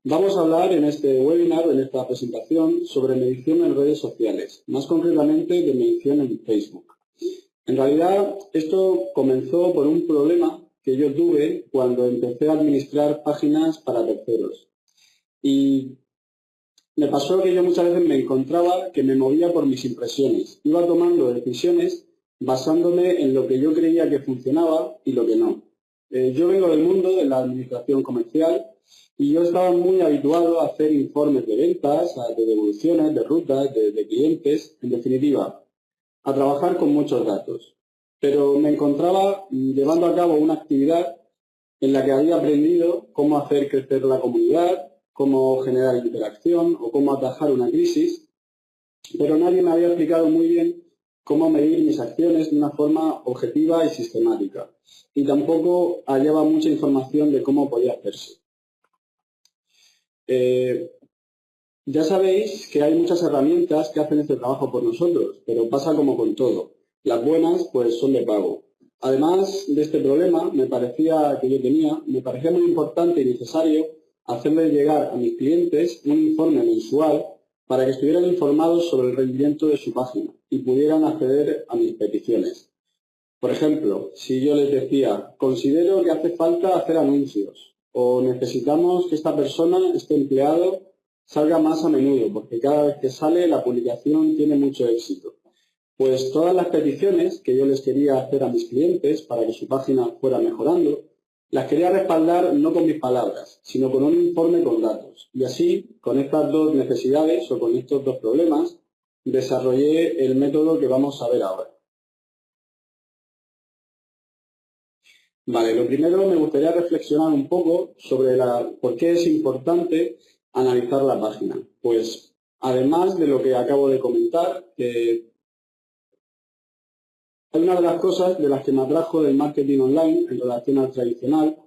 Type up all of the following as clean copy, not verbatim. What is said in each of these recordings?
Vamos a hablar en este webinar, en esta presentación, sobre medición en redes sociales, más concretamente de medición en Facebook. En realidad, esto comenzó por un problema que yo tuve cuando empecé a administrar páginas para terceros. Y me pasó que yo muchas veces me encontraba que me movía por mis impresiones. Iba tomando decisiones basándome en lo que yo creía que funcionaba y lo que no. Yo vengo del mundo de la administración comercial y yo estaba muy habituado a hacer informes de ventas, de devoluciones, de rutas, de clientes, en definitiva, a trabajar con muchos datos. Pero me encontraba llevando a cabo una actividad en la que había aprendido cómo hacer crecer la comunidad, cómo generar interacción o cómo atajar una crisis, pero nadie me había explicado muy bien cómo medir mis acciones de una forma objetiva y sistemática. Y tampoco hallaba mucha información de cómo podía hacerse. Ya sabéis que hay muchas herramientas que hacen este trabajo por nosotros, pero pasa como con todo. Las buenas, pues, son de pago. Además de este problema me parecía muy importante y necesario hacerles llegar a mis clientes un informe mensual para que estuvieran informados sobre el rendimiento de su página y pudieran acceder a mis peticiones. Por ejemplo, si yo les decía, considero que hace falta hacer anuncios, o necesitamos que esta persona, este empleado, salga más a menudo, porque cada vez que sale la publicación tiene mucho éxito. Pues todas las peticiones que yo les quería hacer a mis clientes para que su página fuera mejorando, las quería respaldar no con mis palabras, sino con un informe con datos. Y así, con estas dos necesidades o con estos dos problemas, desarrollé el método que vamos a ver ahora. Vale, lo primero me gustaría reflexionar un poco sobre por qué es importante analizar la página. Pues, además de lo que acabo de comentar, que una de las cosas de las que me atrajo del marketing online en relación al tradicional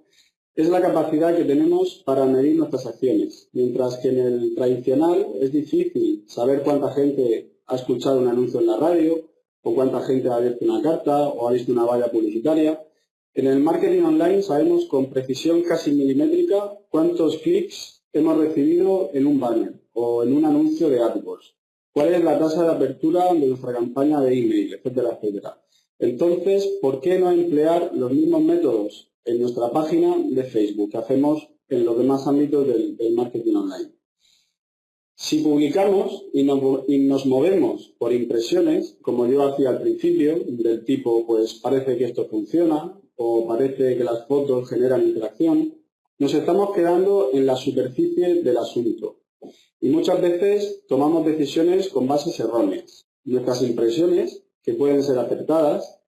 es la capacidad que tenemos para medir nuestras acciones. Mientras que en el tradicional es difícil saber cuánta gente ha escuchado un anuncio en la radio, o cuánta gente ha abierto una carta o ha visto una valla publicitaria, en el marketing online sabemos con precisión casi milimétrica cuántos clics hemos recibido en un banner o en un anuncio de AdWords, cuál es la tasa de apertura de nuestra campaña de email, etcétera, etcétera. Entonces, ¿por qué no emplear los mismos métodos en nuestra página de Facebook que hacemos en los demás ámbitos del marketing online? Si publicamos y nos movemos por impresiones, como yo hacía al principio, del tipo, pues parece que esto funciona, o parece que las fotos generan interacción, nos estamos quedando en la superficie del asunto. Y muchas veces tomamos decisiones con bases erróneas. Nuestras impresiones, que pueden ser acertadas,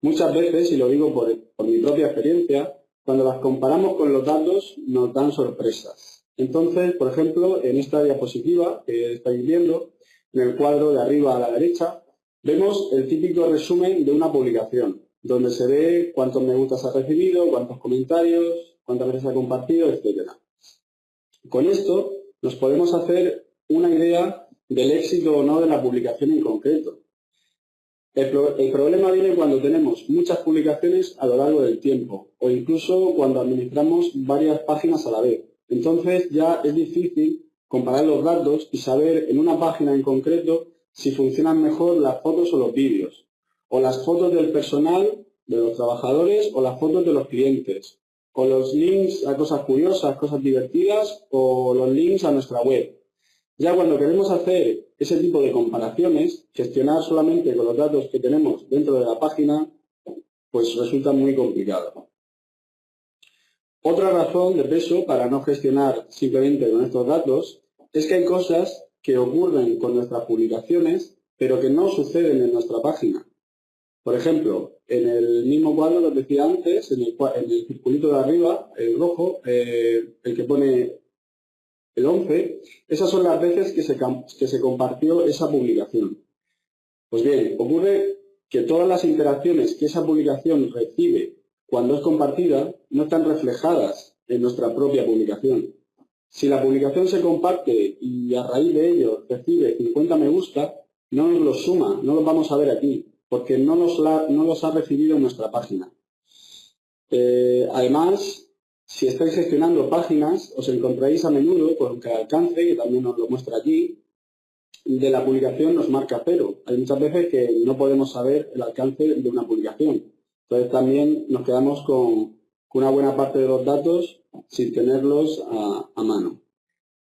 muchas veces, y lo digo por mi propia experiencia, cuando las comparamos con los datos nos dan sorpresas. Entonces, por ejemplo, en esta diapositiva que estáis viendo, en el cuadro de arriba a la derecha, vemos el típico resumen de una publicación, donde se ve cuántos me gustas ha recibido, cuántos comentarios, cuántas veces ha compartido, etc. Con esto nos podemos hacer una idea del éxito o no de la publicación en concreto. El problema viene cuando tenemos muchas publicaciones a lo largo del tiempo, o incluso cuando administramos varias páginas a la vez. Entonces ya es difícil comparar los datos y saber en una página en concreto si funcionan mejor las fotos o los vídeos, o las fotos del personal, de los trabajadores, o las fotos de los clientes, o los links a cosas curiosas, cosas divertidas, o los links a nuestra web. Ya cuando queremos hacer ese tipo de comparaciones, gestionar solamente con los datos que tenemos dentro de la página, pues resulta muy complicado. Otra razón de peso para no gestionar simplemente con estos datos es que hay cosas que ocurren con nuestras publicaciones, pero que no suceden en nuestra página. Por ejemplo, en el mismo cuadro que os decía antes, en el circulito de arriba, el rojo, el que pone el 11, esas son las veces que se compartió esa publicación. Pues bien, ocurre que todas las interacciones que esa publicación recibe cuando es compartida no están reflejadas en nuestra propia publicación. Si la publicación se comparte y a raíz de ello recibe 50 me gusta, no nos los suma, no los vamos a ver aquí. porque no los ha recibido en nuestra página. Además, si estáis gestionando páginas, os encontraréis a menudo con que el alcance, que también nos lo muestra aquí, de la publicación nos marca 0. Hay muchas veces que no podemos saber el alcance de una publicación. Entonces también nos quedamos con una buena parte de los datos sin tenerlos a mano.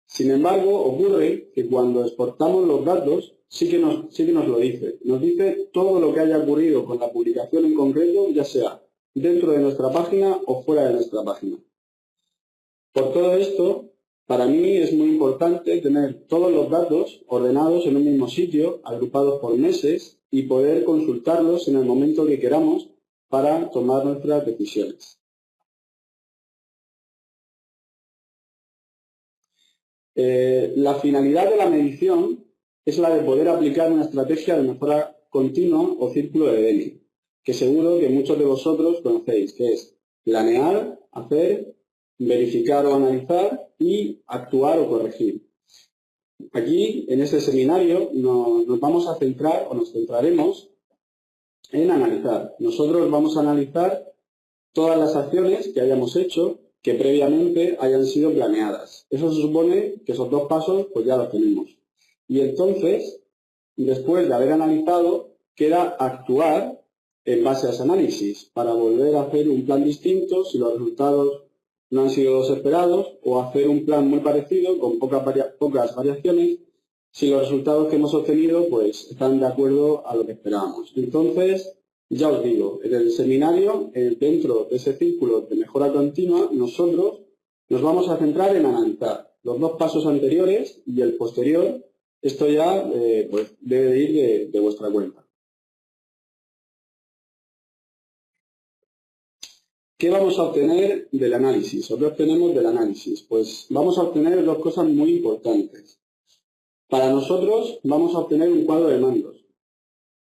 Sin embargo, ocurre que cuando exportamos los datos, sí que nos lo dice. Nos dice todo lo que haya ocurrido con la publicación en concreto, ya sea dentro de nuestra página o fuera de nuestra página. Por todo esto, para mí es muy importante tener todos los datos ordenados en un mismo sitio, agrupados por meses, y poder consultarlos en el momento que queramos para tomar nuestras decisiones. La finalidad de la medición es la de poder aplicar una estrategia de mejora continua o círculo de Deming, que seguro que muchos de vosotros conocéis, que es planear, hacer, verificar o analizar y actuar o corregir. Aquí, en este seminario, nos vamos a centrar o nos centraremos en analizar. Nosotros vamos a analizar todas las acciones que hayamos hecho que previamente hayan sido planeadas. Eso se supone que esos dos pasos pues ya los tenemos. Y entonces, después de haber analizado, queda actuar en base a ese análisis para volver a hacer un plan distinto si los resultados no han sido los esperados, o hacer un plan muy parecido con pocas variaciones si los resultados que hemos obtenido pues están de acuerdo a lo que esperábamos. Entonces, ya os digo, en el seminario, dentro de ese círculo de mejora continua, nosotros nos vamos a centrar en analizar los dos pasos anteriores y el posterior. Esto ya pues debe de ir de vuestra cuenta. ¿Qué vamos a obtener del análisis? ¿O qué obtenemos del análisis? Pues vamos a obtener dos cosas muy importantes. Para nosotros vamos a obtener un cuadro de mandos,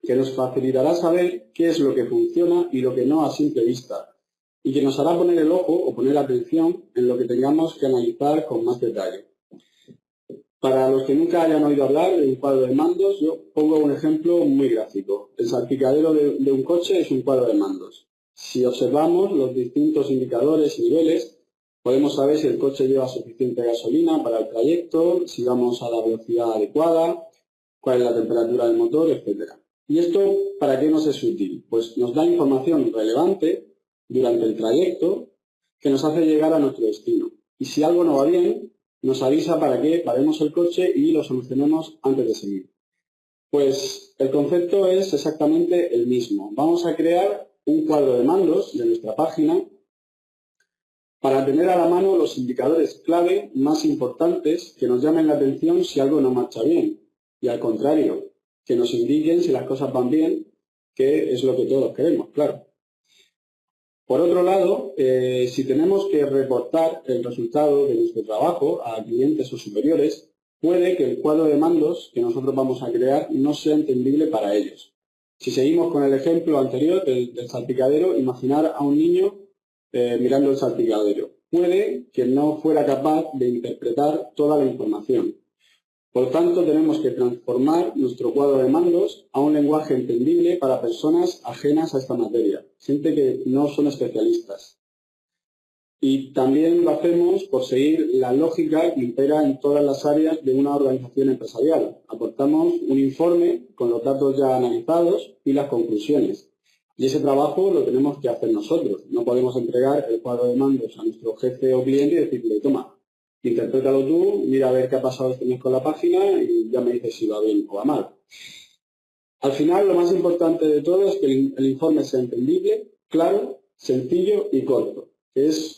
que nos facilitará saber qué es lo que funciona y lo que no a simple vista, y que nos hará poner el ojo o poner atención en lo que tengamos que analizar con más detalle. Para los que nunca hayan oído hablar de un cuadro de mandos, yo pongo un ejemplo muy gráfico. El salpicadero de un coche es un cuadro de mandos. Si observamos los distintos indicadores y niveles, podemos saber si el coche lleva suficiente gasolina para el trayecto, si vamos a la velocidad adecuada, cuál es la temperatura del motor, etc. ¿Y esto para qué nos es útil? Pues nos da información relevante durante el trayecto que nos hace llegar a nuestro destino. Y si algo no va bien, nos avisa para que paremos el coche y lo solucionemos antes de seguir. Pues el concepto es exactamente el mismo. Vamos a crear un cuadro de mandos de nuestra página para tener a la mano los indicadores clave más importantes que nos llamen la atención si algo no marcha bien. Y al contrario, que nos indiquen si las cosas van bien, que es lo que todos queremos, claro. Por otro lado, si tenemos que reportar el resultado de nuestro trabajo a clientes o superiores, puede que el cuadro de mandos que nosotros vamos a crear no sea entendible para ellos. Si seguimos con el ejemplo anterior del salpicadero, imaginar a un niño mirando el salpicadero. Puede que no fuera capaz de interpretar toda la información. Por tanto, tenemos que transformar nuestro cuadro de mandos a un lenguaje entendible para personas ajenas a esta materia, gente que no son especialistas. Y también lo hacemos por seguir la lógica que impera en todas las áreas de una organización empresarial. Aportamos un informe con los datos ya analizados y las conclusiones. Y ese trabajo lo tenemos que hacer nosotros. No podemos entregar el cuadro de mandos a nuestro jefe o cliente y decirle, toma, interprétalo tú, mira a ver qué ha pasado este mes con la página y ya me dices si va bien o va mal. Al final, lo más importante de todo es que el informe sea entendible, claro, sencillo y corto, que es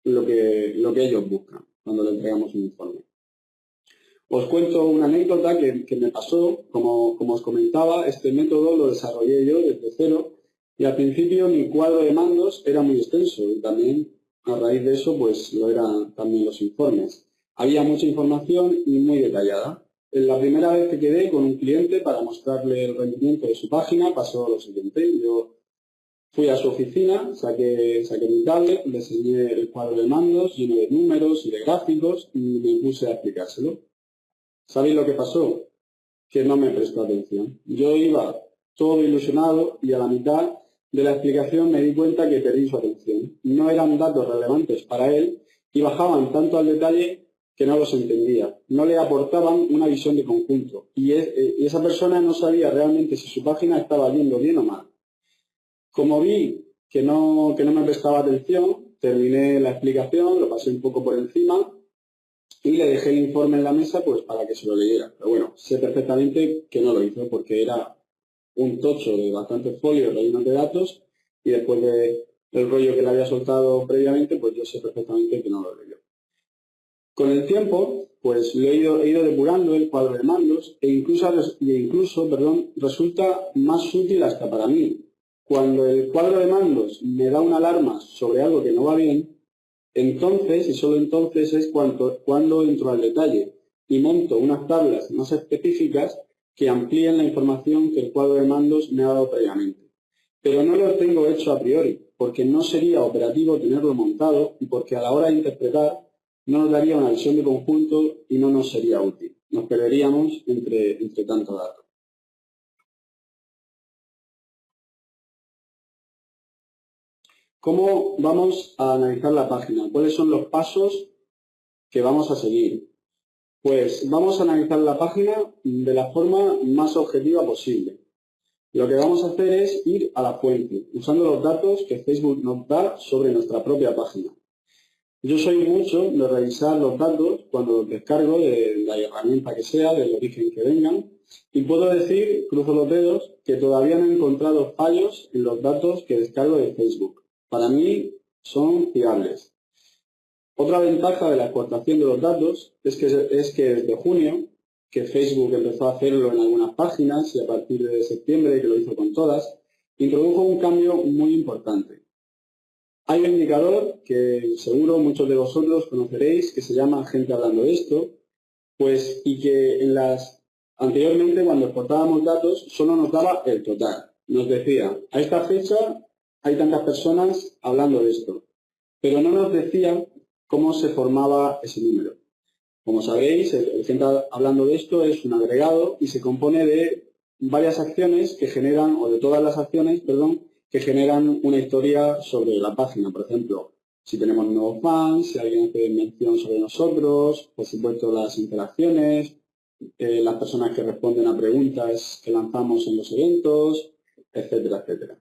lo que ellos buscan cuando le entregamos un informe. Os cuento una anécdota que me pasó. Como os comentaba, este método lo desarrollé yo desde cero y al principio mi cuadro de mandos era muy extenso y también a raíz de eso pues lo eran también los informes. Había mucha información y muy detallada. La primera vez que quedé con un cliente para mostrarle el rendimiento de su página pasó lo siguiente. Yo fui a su oficina, saqué mi tablet, le enseñé el cuadro de mandos lleno de números y de gráficos y me puse a explicárselo. ¿Sabéis lo que pasó? Que no me prestó atención. Yo iba todo ilusionado y a la mitad de la explicación me di cuenta que perdí su atención. No eran datos relevantes para él y bajaban tanto al detalle que no los entendía. No le aportaban una visión de conjunto y esa persona no sabía realmente si su página estaba yendo bien o mal. Como vi que no me prestaba atención, terminé la explicación, lo pasé un poco por encima y le dejé el informe en la mesa pues para que se lo leyera. Pero bueno, sé perfectamente que no lo hizo porque era un tocho de bastantes folios rellenos de datos y después del rollo que le había soltado previamente, pues yo sé perfectamente que no lo leyó. Con el tiempo, pues he ido depurando el cuadro de mandos e incluso resulta más útil hasta para mí. Cuando el cuadro de mandos me da una alarma sobre algo que no va bien, entonces, y solo entonces, es cuando entro al detalle y monto unas tablas más específicas que amplíen la información que el cuadro de mandos me ha dado previamente. Pero no lo tengo hecho a priori, porque no sería operativo tenerlo montado y porque a la hora de interpretar no nos daría una visión de conjunto y no nos sería útil. Nos perderíamos entre tanto dato. ¿Cómo vamos a analizar la página? ¿Cuáles son los pasos que vamos a seguir? Pues vamos a analizar la página de la forma más objetiva posible. Lo que vamos a hacer es ir a la fuente, usando los datos que Facebook nos da sobre nuestra propia página. Yo soy mucho de revisar los datos cuando los descargo de la herramienta que sea, del origen que vengan, y puedo decir, cruzo los dedos, que todavía no he encontrado fallos en los datos que descargo de Facebook. Para mí son fiables. Otra ventaja de la exportación de los datos es que desde junio, que Facebook empezó a hacerlo en algunas páginas y a partir de septiembre, que lo hizo con todas, introdujo un cambio muy importante. Hay un indicador que seguro muchos de vosotros conoceréis que se llama gente hablando de esto, pues y que anteriormente cuando exportábamos datos solo nos daba el total. Nos decía, a esta fecha hay tantas personas hablando de esto, pero no nos decía cómo se formaba ese número. Como sabéis, el gente hablando de esto es un agregado y se compone de varias acciones que generan, o de todas las acciones, perdón, que generan una historia sobre la página. Por ejemplo, si tenemos nuevos fans, si alguien hace mención sobre nosotros, por supuesto las interacciones, las personas que responden a preguntas que lanzamos en los eventos, etcétera, etcétera.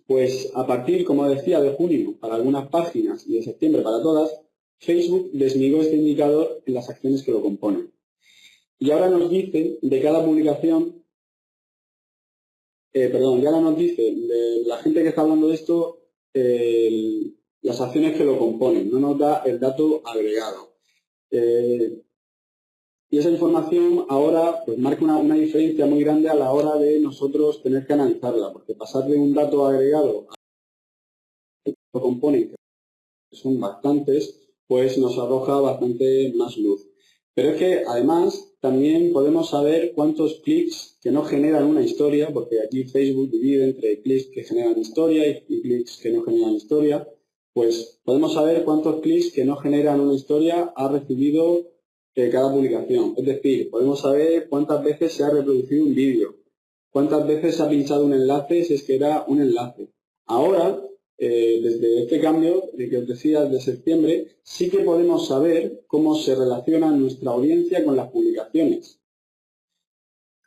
Pues a partir, como decía, de junio para algunas páginas y de septiembre para todas, Facebook desligó este indicador en las acciones que lo componen. Y ahora nos dice de cada publicación, y ahora nos dice de la gente que está hablando de esto, las acciones que lo componen, no nos da el dato agregado. Y esa información ahora pues marca una diferencia muy grande a la hora de nosotros tener que analizarla, porque pasar de un dato agregado a lo componen, que son bastantes, pues nos arroja bastante más luz. Pero es que además también podemos saber cuántos clics que no generan una historia, porque aquí Facebook divide entre clics que generan historia y clics que no generan historia, pues podemos saber cuántos clics que no generan una historia ha recibido cada publicación. Es decir, podemos saber cuántas veces se ha reproducido un vídeo, cuántas veces se ha pinchado un enlace si es que era un enlace. Ahora, desde este cambio que os decía de septiembre, sí que podemos saber cómo se relaciona nuestra audiencia con las publicaciones.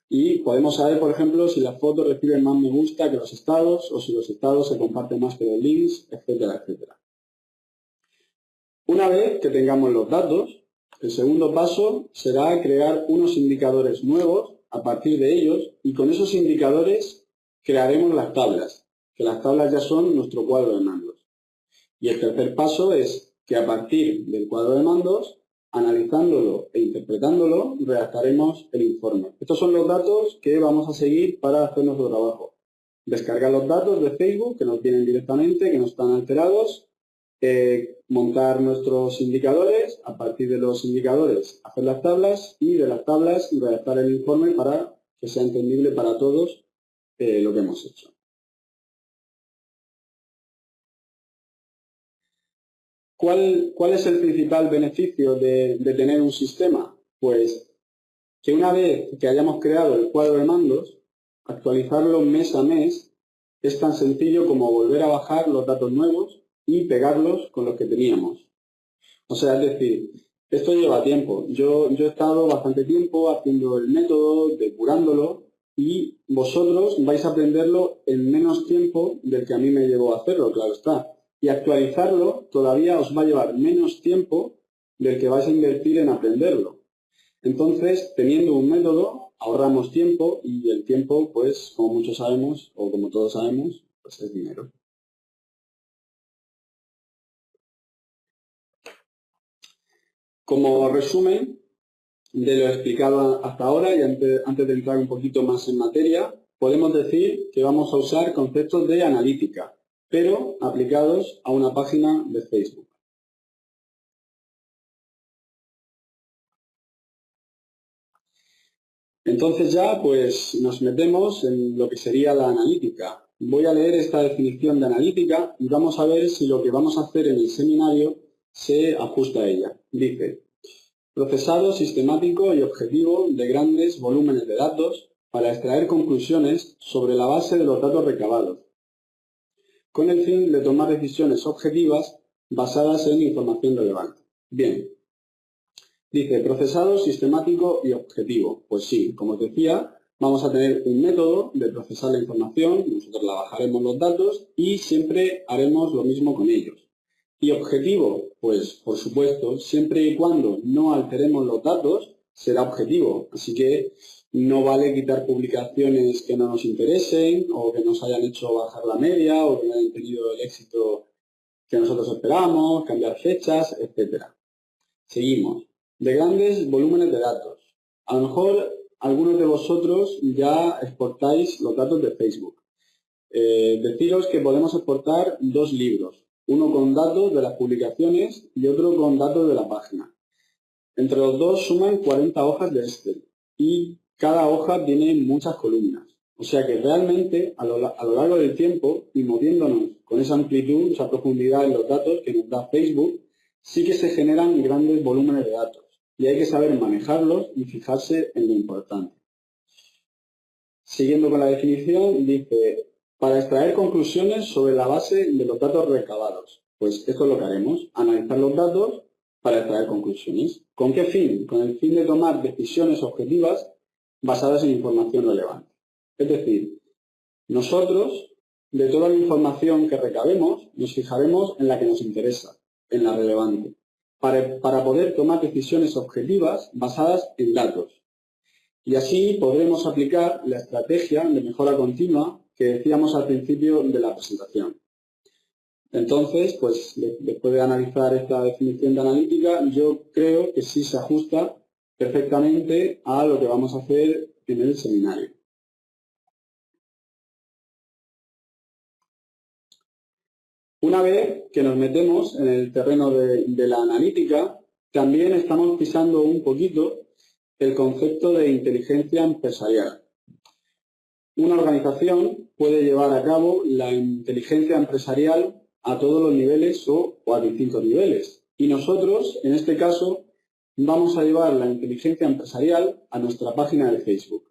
Y podemos saber, por ejemplo, si las fotos reciben más me gusta que los estados, o si los estados se comparten más que los links, etcétera, etcétera. Una vez que tengamos los datos, el segundo paso será crear unos indicadores nuevos a partir de ellos, y con esos indicadores crearemos las tablas, que las tablas ya son nuestro cuadro de mandos. Y el tercer paso es que a partir del cuadro de mandos, analizándolo e interpretándolo, redactaremos el informe. Estos son los datos que vamos a seguir para hacer nuestro trabajo. Descargar los datos de Facebook, que nos vienen directamente, que no están alterados, montar nuestros indicadores, a partir de los indicadores hacer las tablas y de las tablas redactar el informe para que sea entendible para todos lo que hemos hecho. ¿Cuál es el principal beneficio de tener un sistema? Pues que una vez que hayamos creado el cuadro de mandos, actualizarlo mes a mes es tan sencillo como volver a bajar los datos nuevos y pegarlos con los que teníamos. O sea, es decir, esto lleva tiempo. Yo he estado bastante tiempo haciendo el método, depurándolo, y vosotros vais a aprenderlo en menos tiempo del que a mí me llevó a hacerlo, claro está. Y actualizarlo todavía os va a llevar menos tiempo del que vais a invertir en aprenderlo. Entonces, teniendo un método, ahorramos tiempo y el tiempo, pues, como muchos sabemos, o como todos sabemos, pues es dinero. Como resumen de lo explicado hasta ahora y antes de entrar un poquito más en materia, podemos decir que vamos a usar conceptos de analítica, pero aplicados a una página de Facebook. Entonces ya pues nos metemos en lo que sería la analítica. Voy a leer esta definición de analítica y vamos a ver si lo que vamos a hacer en el seminario se ajusta a ella. Dice: procesado sistemático y objetivo de grandes volúmenes de datos para extraer conclusiones sobre la base de los datos recabados, con el fin de tomar decisiones objetivas basadas en información relevante. Bien, dice procesado sistemático y objetivo. Pues sí, como os decía, vamos a tener un método de procesar la información, nosotros la bajaremos los datos y siempre haremos lo mismo con ellos. Y objetivo, pues por supuesto, siempre y cuando no alteremos los datos, será objetivo. Así que no vale quitar publicaciones que no nos interesen o que nos hayan hecho bajar la media o que no hayan tenido el éxito que nosotros esperamos, cambiar fechas, etc. Seguimos. De grandes volúmenes de datos. A lo mejor algunos de vosotros ya exportáis los datos de Facebook. Deciros que podemos exportar dos libros, uno con datos de las publicaciones y otro con datos de la página. Entre los dos suman 40 hojas de Excel y cada hoja tiene muchas columnas. O sea que realmente a lo largo del tiempo y moviéndonos con esa amplitud, esa profundidad en los datos que nos da Facebook, sí que se generan grandes volúmenes de datos y hay que saber manejarlos y fijarse en lo importante. Siguiendo con la definición, dice: para extraer conclusiones sobre la base de los datos recabados. Pues esto es lo que haremos, analizar los datos para extraer conclusiones. ¿Con qué fin? Con el fin de tomar decisiones objetivas basadas en información relevante. Es decir, nosotros, de toda la información que recabemos, nos fijaremos en la que nos interesa, en la relevante, para poder tomar decisiones objetivas basadas en datos. Y así podremos aplicar la estrategia de mejora continua que decíamos al principio de la presentación. Entonces, pues después de analizar esta definición de analítica, yo creo que sí se ajusta perfectamente a lo que vamos a hacer en el seminario. Una vez que nos metemos en el terreno de la analítica, también estamos pisando un poquito el concepto de inteligencia empresarial. Una organización puede llevar a cabo la inteligencia empresarial a todos los niveles o a distintos niveles. Y nosotros, en este caso, vamos a llevar la inteligencia empresarial a nuestra página de Facebook.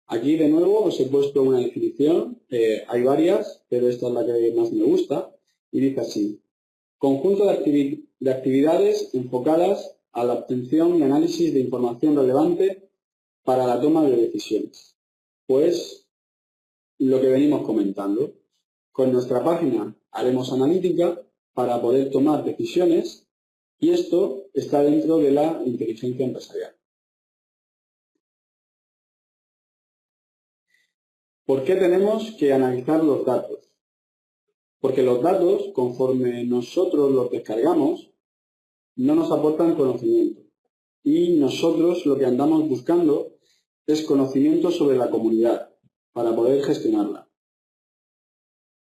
Aquí, de nuevo, os he puesto una definición. Hay varias, pero esta es la que más me gusta. Y dice así: conjunto de actividades enfocadas a la obtención y análisis de información relevante para la toma de decisiones. Pues lo que venimos comentando. Con nuestra página haremos analítica para poder tomar decisiones y esto está dentro de la inteligencia empresarial. ¿Por qué tenemos que analizar los datos? Porque los datos, conforme nosotros los descargamos, no nos aportan conocimiento. Y nosotros lo que andamos buscando es conocimiento sobre la comunidad para poder gestionarla.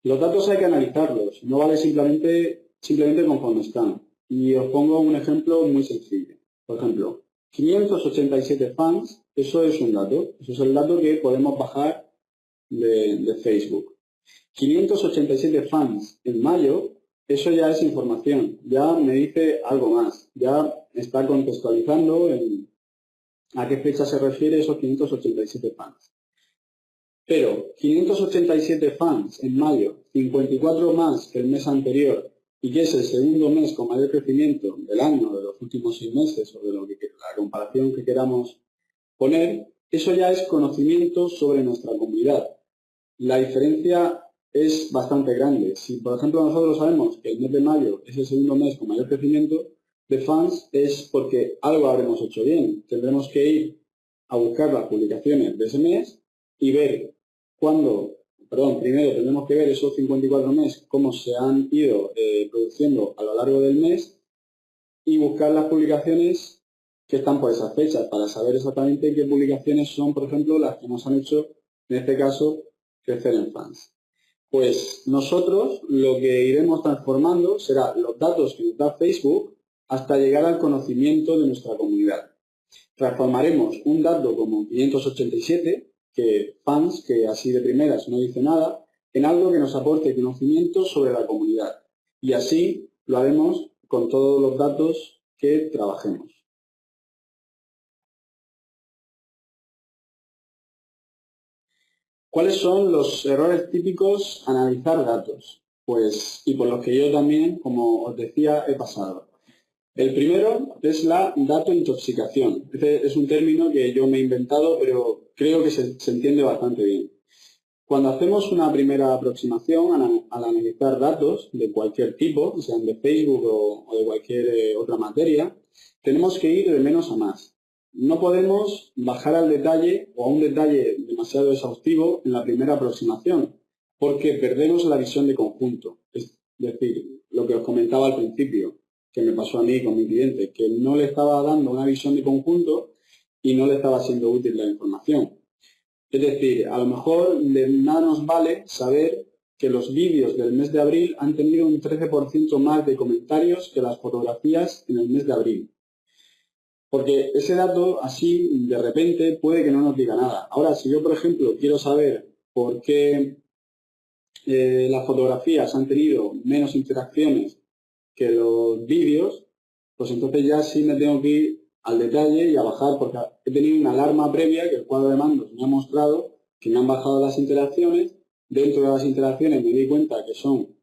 Los datos hay que analizarlos, no vale simplemente conforme están. Y os pongo un ejemplo muy sencillo. Por ejemplo, 587 fans, eso es un dato. Eso es el dato que podemos bajar de Facebook. 587 fans en mayo, eso ya es información. Ya me dice algo más. Ya está contextualizando a qué fecha se refiere esos 587 fans. Pero 587 fans en mayo, 54 más que el mes anterior, y que es el segundo mes con mayor crecimiento del año, de los últimos 6 meses, o de la comparación que queramos poner, eso ya es conocimiento sobre nuestra comunidad. La diferencia es bastante grande. Si, por ejemplo, nosotros sabemos que el mes de mayo es el segundo mes con mayor crecimiento de fans, es porque algo habremos hecho bien. Tendremos que ir a buscar las publicaciones de ese mes y ver primero tendremos que ver esos 54 meses, cómo se han ido produciendo a lo largo del mes y buscar las publicaciones que están por esas fechas para saber exactamente qué publicaciones son, por ejemplo, las que nos han hecho, en este caso, crecer en fans. Pues nosotros lo que iremos transformando será los datos que nos da Facebook hasta llegar al conocimiento de nuestra comunidad. Transformaremos un dato como 587, que fans, que así de primeras no dice nada, en algo que nos aporte conocimiento sobre la comunidad. Y así lo haremos con todos los datos que trabajemos. ¿Cuáles son los errores típicos a analizar datos? Pues, y por los que yo también, como os decía, he pasado. El primero es la datointoxicación. Este es un término que yo me he inventado, pero creo que se entiende bastante bien. Cuando hacemos una primera aproximación al analizar datos de cualquier tipo, sean de Facebook o de cualquier otra materia, tenemos que ir de menos a más. No podemos bajar al detalle o a un detalle demasiado exhaustivo en la primera aproximación, porque perdemos la visión de conjunto. Es decir, lo que os comentaba al principio, que me pasó a mí con mi cliente, que no le estaba dando una visión de conjunto y no le estaba siendo útil la información. Es decir, a lo mejor de nada nos vale saber que los vídeos del mes de abril han tenido un 13% más de comentarios que las fotografías en el mes de abril. Porque ese dato, así, de repente, puede que no nos diga nada. Ahora, si yo, por ejemplo, quiero saber por qué las fotografías han tenido menos interacciones que los vídeos, pues entonces ya sí me tengo que ir al detalle y a bajar, porque he tenido una alarma previa que el cuadro de mandos me ha mostrado que me han bajado las interacciones. Dentro de las interacciones me di cuenta que son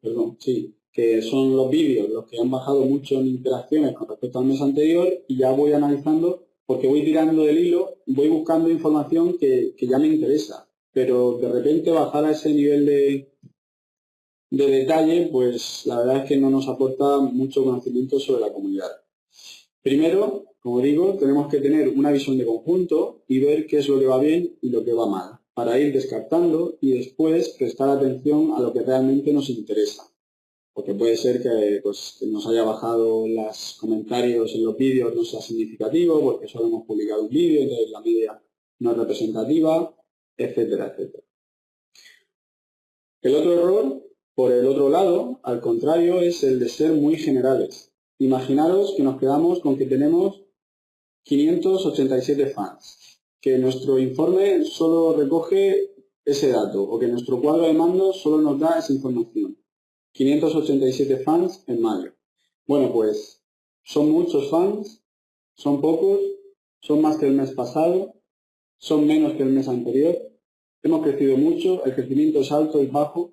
los vídeos los que han bajado mucho en interacciones con respecto al mes anterior, y ya voy analizando, porque voy tirando del hilo, voy buscando información que ya me interesa, pero de repente bajar a ese nivel de detalle, pues la verdad es que no nos aporta mucho conocimiento sobre la comunidad. Primero, como digo, tenemos que tener una visión de conjunto y ver qué es lo que va bien y lo que va mal, para ir descartando y después prestar atención a lo que realmente nos interesa. Porque puede ser que nos haya bajado los comentarios en los vídeos no sea significativo, porque solo hemos publicado un vídeo, entonces la media no es representativa, etcétera, etcétera. El otro error, por el otro lado, al contrario, es el de ser muy generales. Imaginaros que nos quedamos con que tenemos 587 fans, que nuestro informe solo recoge ese dato, o que nuestro cuadro de mando solo nos da esa información. 587 fans en mayo. Bueno, pues son muchos fans, son pocos, son más que el mes pasado, son menos que el mes anterior. Hemos crecido mucho, el crecimiento es alto y bajo.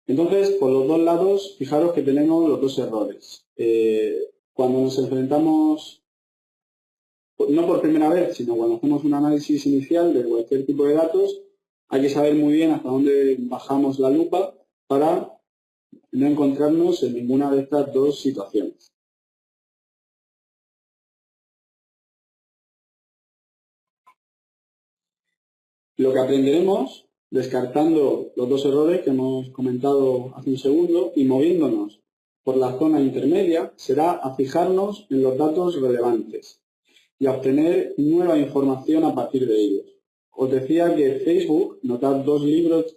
Entonces, por los dos lados, fijaros que tenemos los dos errores. Cuando nos enfrentamos, no por primera vez, sino cuando hacemos un análisis inicial de cualquier tipo de datos, hay que saber muy bien hasta dónde bajamos la lupa para no encontrarnos en ninguna de estas dos situaciones. Lo que aprenderemos, descartando los dos errores que hemos comentado hace un segundo y moviéndonos por la zona intermedia, será a fijarnos en los datos relevantes y a obtener nueva información a partir de ellos. Os decía que Facebook nos da dos libros,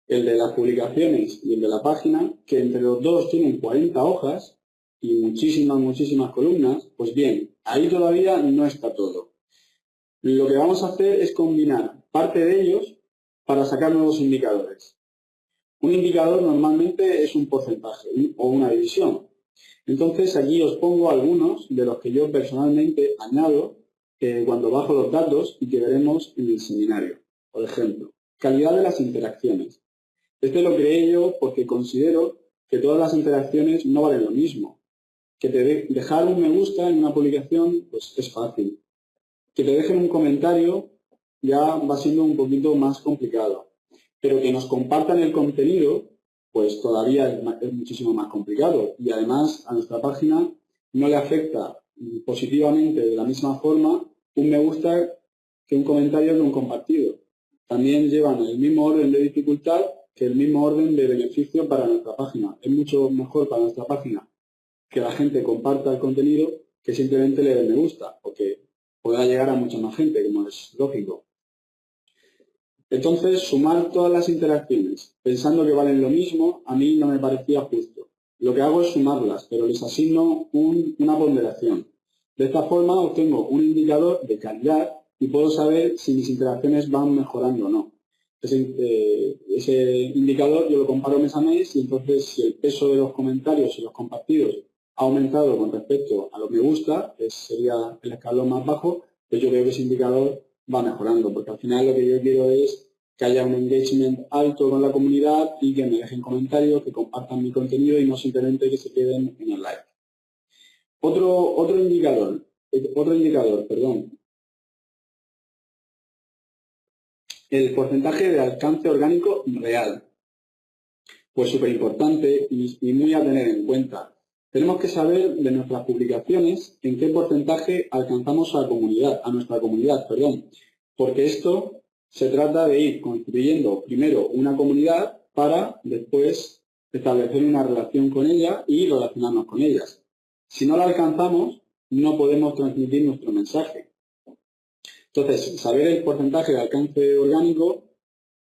el de las publicaciones y el de la página, que entre los dos tienen 40 hojas y muchísimas columnas. Pues bien, ahí todavía no está todo. Lo que vamos a hacer es combinar parte de ellos para sacar nuevos indicadores. Un indicador normalmente es un porcentaje o una división. Entonces aquí os pongo algunos de los que yo personalmente añado cuando bajo los datos y que veremos en el seminario. Por ejemplo, calidad de las interacciones. Este lo creé yo porque considero que todas las interacciones no valen lo mismo. Que te dejar un me gusta en una publicación pues es fácil. Que te dejen un comentario ya va siendo un poquito más complicado. Pero que nos compartan el contenido, pues todavía es muchísimo más complicado. Y además a nuestra página no le afecta positivamente de la misma forma un me gusta que un comentario que un compartido. También llevan el mismo orden de dificultad que el mismo orden de beneficio para nuestra página. Es mucho mejor para nuestra página que la gente comparta el contenido que simplemente le dé me gusta, o que pueda llegar a mucha más gente, como es lógico. Entonces, sumar todas las interacciones pensando que valen lo mismo, a mí no me parecía justo. Lo que hago es sumarlas, pero les asigno una ponderación. De esta forma obtengo un indicador de calidad y puedo saber si mis interacciones van mejorando o no. Ese indicador yo lo comparo mes a mes y entonces si el peso de los comentarios y los compartidos ha aumentado con respecto a lo que me gusta, que sería el escalón más bajo, pues yo veo que ese indicador va mejorando, porque al final lo que yo quiero es que haya un engagement alto con la comunidad y que me dejen comentarios, que compartan mi contenido y no simplemente que se queden en el like. Otro indicador, el porcentaje de alcance orgánico real. Pues súper importante y muy a tener en cuenta. Tenemos que saber de nuestras publicaciones en qué porcentaje alcanzamos a nuestra comunidad, porque esto se trata de ir construyendo primero una comunidad para después establecer una relación con ella y relacionarnos con ellas. Si no la alcanzamos, no podemos transmitir nuestro mensaje. Entonces, saber el porcentaje de alcance orgánico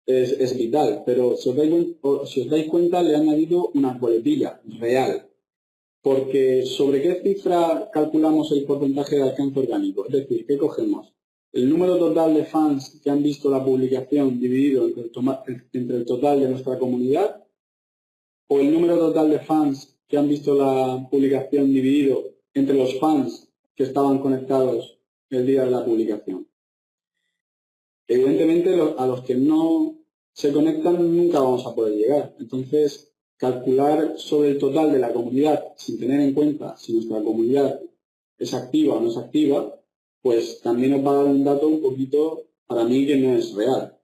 es vital, pero si os dais cuenta le he añadido una coletilla real, porque ¿sobre qué cifra calculamos el porcentaje de alcance orgánico? Es decir, ¿qué cogemos? ¿El número total de fans que han visto la publicación dividido entre el total de nuestra comunidad? ¿O el número total de fans que han visto la publicación dividido entre los fans que estaban conectados el día de la publicación? Evidentemente, a los que no se conectan nunca vamos a poder llegar. Entonces, calcular sobre el total de la comunidad sin tener en cuenta si nuestra comunidad es activa o no es activa, pues también nos va a dar un dato un poquito, para mí, que no es real.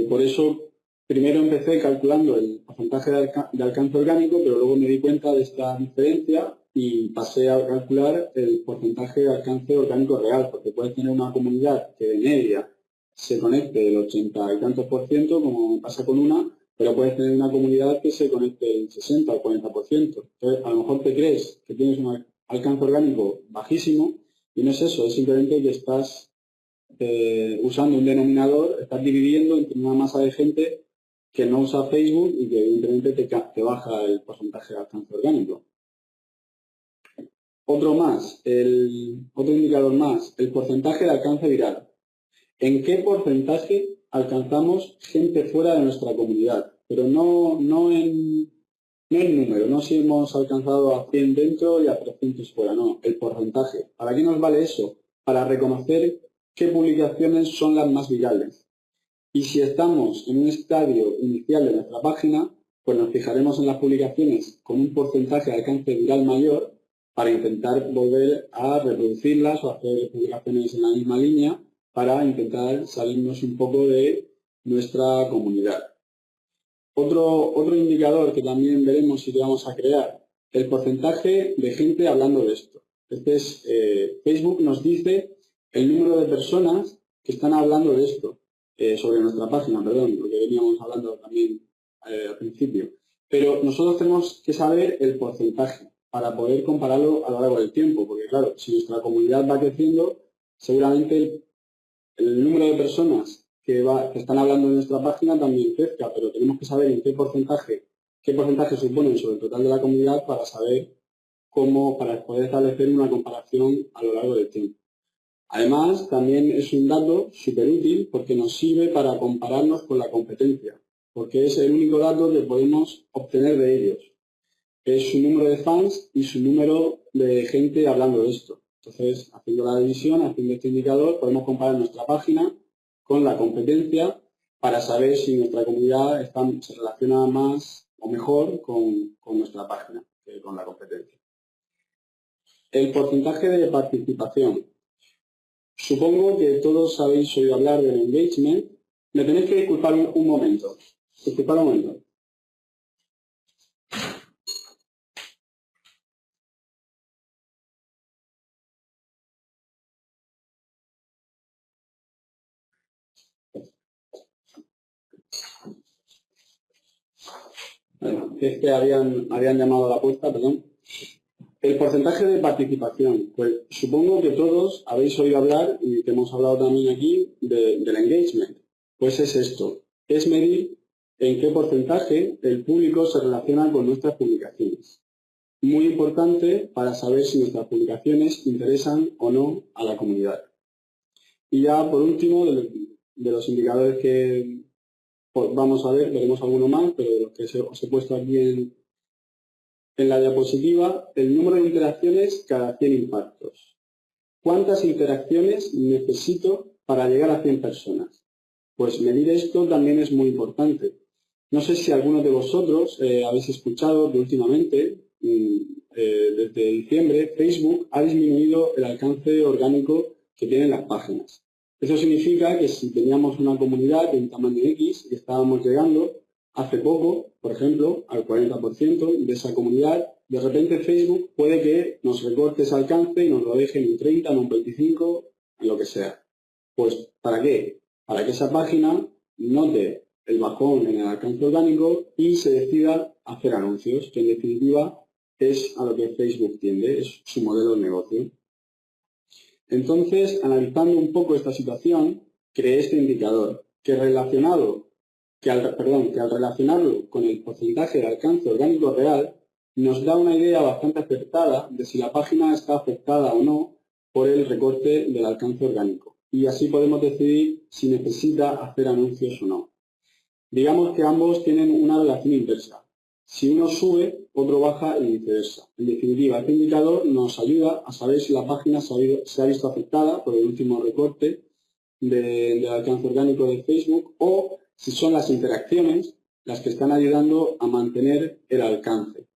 Por eso, primero empecé calculando el porcentaje de alcance orgánico, pero luego me di cuenta de esta diferencia y pasé a calcular el porcentaje de alcance orgánico real, porque puedes tener una comunidad que de media se conecte el 80 y tantos por ciento, como pasa con una, pero puedes tener una comunidad que se conecte el 60 o 40%. Entonces, a lo mejor te crees que tienes un alcance orgánico bajísimo y no es eso, es simplemente que estás usando un denominador, estás dividiendo entre una masa de gente que no usa Facebook y que evidentemente te baja el porcentaje de alcance orgánico. Otro indicador más, el porcentaje de alcance viral. ¿En qué porcentaje alcanzamos gente fuera de nuestra comunidad? Pero no en número, no si hemos alcanzado a 100 dentro y a 300 fuera, no, el porcentaje. ¿Para qué nos vale eso? Para reconocer qué publicaciones son las más virales. Y si estamos en un estadio inicial de nuestra página, pues nos fijaremos en las publicaciones con un porcentaje de alcance viral mayor para intentar volver a reproducirlas o hacer publicaciones en la misma línea para intentar salirnos un poco de nuestra comunidad. Otro indicador que también veremos si le vamos a crear, el porcentaje de gente hablando de esto. Facebook nos dice el número de personas que están hablando de esto, sobre nuestra página, porque veníamos hablando también al principio. Pero nosotros tenemos que saber el porcentaje para poder compararlo a lo largo del tiempo, porque claro, si nuestra comunidad va creciendo, seguramente el número de personas que están hablando de nuestra página también crezca, pero tenemos que saber en qué porcentaje suponen sobre el total de la comunidad para saber para poder establecer una comparación a lo largo del tiempo. Además, también es un dato súper útil porque nos sirve para compararnos con la competencia, porque es el único dato que podemos obtener de ellos. Es su número de fans y su número de gente hablando de esto. Entonces, haciendo la división, haciendo este indicador, podemos comparar nuestra página con la competencia para saber si nuestra comunidad se relaciona más o mejor con nuestra página que con la competencia. El porcentaje de participación. Supongo que todos habéis oído hablar del engagement. Me tenéis que disculpar un momento. Disculpad un momento. Es que habían llamado a la puerta, perdón. El porcentaje de participación. Pues supongo que todos habéis oído hablar, y que hemos hablado también aquí, del engagement. Pues es esto. Es medir en qué porcentaje el público se relaciona con nuestras publicaciones. Muy importante para saber si nuestras publicaciones interesan o no a la comunidad. Y ya por último, de los indicadores que vamos a ver, veremos alguno más, pero de los que os he puesto aquí en la diapositiva, el número de interacciones cada 100 impactos. ¿Cuántas interacciones necesito para llegar a 100 personas? Pues medir esto también es muy importante. No sé si algunos de vosotros habéis escuchado que últimamente, desde diciembre, Facebook ha disminuido el alcance orgánico que tienen las páginas. Eso significa que si teníamos una comunidad de un tamaño X y estábamos llegando hace poco, por ejemplo, al 40% de esa comunidad, de repente Facebook puede que nos recorte ese alcance y nos lo deje en un 30, en un 25, en lo que sea. Pues, ¿para qué? Para que esa página note el bajón en el alcance orgánico y se decida hacer anuncios, que en definitiva es a lo que Facebook tiende, es su modelo de negocio. Entonces, analizando un poco esta situación, creé este indicador, que al relacionarlo con el porcentaje de alcance orgánico real, nos da una idea bastante acertada de si la página está afectada o no por el recorte del alcance orgánico. Y así podemos decidir si necesita hacer anuncios o no. Digamos que ambos tienen una relación inversa. Si uno sube, otro baja y viceversa. En definitiva, este indicador nos ayuda a saber si la página se ha visto afectada por el último recorte del alcance orgánico de Facebook o si son las interacciones las que están ayudando a mantener el alcance.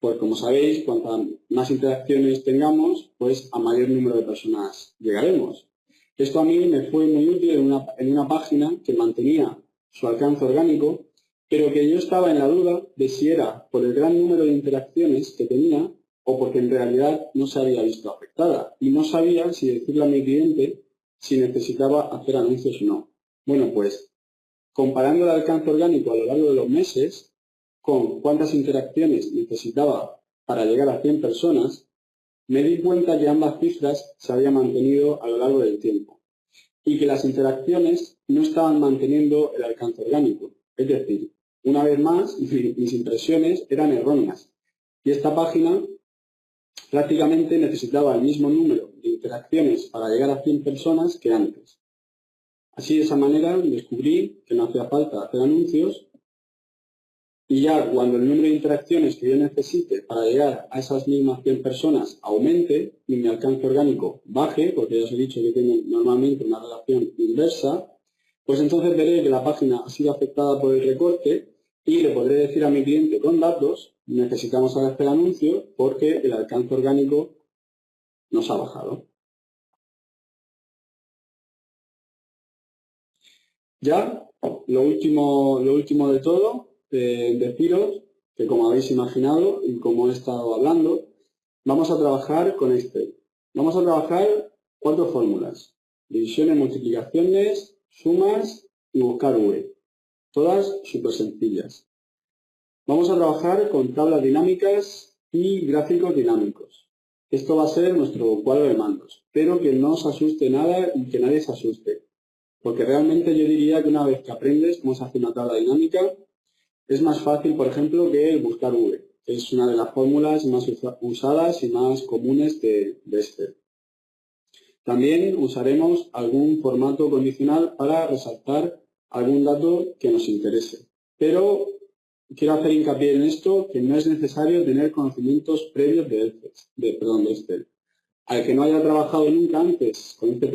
Pues como sabéis, cuantas más interacciones tengamos, pues a mayor número de personas llegaremos. Esto a mí me fue muy útil en una página que mantenía su alcance orgánico, pero que yo estaba en la duda de si era por el gran número de interacciones que tenía o porque en realidad no se había visto afectada y no sabía si decirle a mi cliente si necesitaba hacer anuncios o no. Bueno, pues comparando el alcance orgánico a lo largo de los meses con cuántas interacciones necesitaba para llegar a 100 personas, me di cuenta que ambas cifras se habían mantenido a lo largo del tiempo y que las interacciones no estaban manteniendo el alcance orgánico. Es decir, una vez más, mis impresiones eran erróneas y esta página prácticamente necesitaba el mismo número de interacciones para llegar a 100 personas que antes. Así, de esa manera, descubrí que no hacía falta hacer anuncios y ya cuando el número de interacciones que yo necesite para llegar a esas mismas 100 personas aumente y mi alcance orgánico baje, porque ya os he dicho que tiene normalmente una relación inversa, pues entonces veré que la página ha sido afectada por el recorte y le podré decir a mi cliente con datos, necesitamos hacer anuncios porque el alcance orgánico nos ha bajado. Ya, lo último de todo, deciros que como habéis imaginado y como he estado hablando, vamos a trabajar con Excel. Vamos a trabajar 4 fórmulas: divisiones, multiplicaciones, sumas y buscar V. Todas súper sencillas. Vamos a trabajar con tablas dinámicas y gráficos dinámicos. Esto va a ser nuestro cuadro de mandos, pero que no os asuste nada y que nadie se asuste. Porque realmente yo diría que una vez que aprendes cómo se hace una tabla dinámica, es más fácil, por ejemplo, que el buscar V. Es una de las fórmulas más usadas y más comunes de Excel. También usaremos algún formato condicional para resaltar algún dato que nos interese. Pero quiero hacer hincapié en esto, que no es necesario tener conocimientos previos de Excel. Al que no haya trabajado nunca antes con este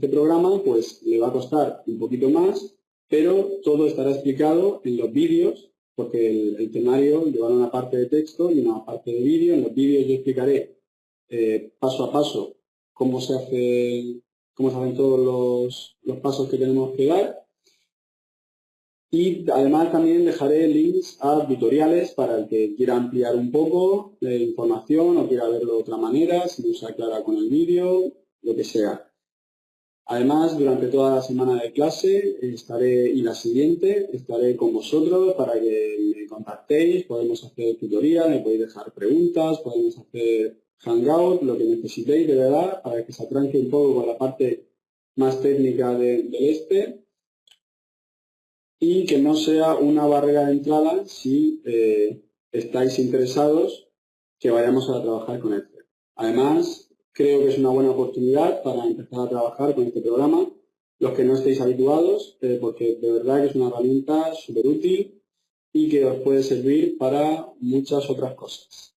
programa, pues le va a costar un poquito más, pero todo estará explicado en los vídeos, porque el temario llevará una parte de texto y una parte de vídeo. En los vídeos yo explicaré paso a paso cómo se hacen todos los pasos que tenemos que dar. Y además también dejaré links a tutoriales para el que quiera ampliar un poco de información o quiera verlo de otra manera, si no se aclara con el vídeo, lo que sea. Además, durante toda la semana de clase y la siguiente estaré con vosotros para que me contactéis, podemos hacer tutorías, me podéis dejar preguntas, podemos hacer hangout, lo que necesitéis de verdad para que se atranque un poco con la parte más técnica del y que no sea una barrera de entrada si estáis interesados que vayamos a trabajar con Excel. Además, creo que es una buena oportunidad para empezar a trabajar con este programa, los que no estéis habituados, porque de verdad que es una herramienta súper útil y que os puede servir para muchas otras cosas.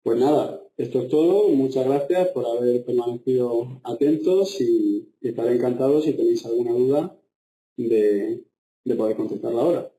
Pues nada, esto es todo. Muchas gracias por haber permanecido atentos y estaré encantado si tenéis alguna duda de poder contestarla ahora.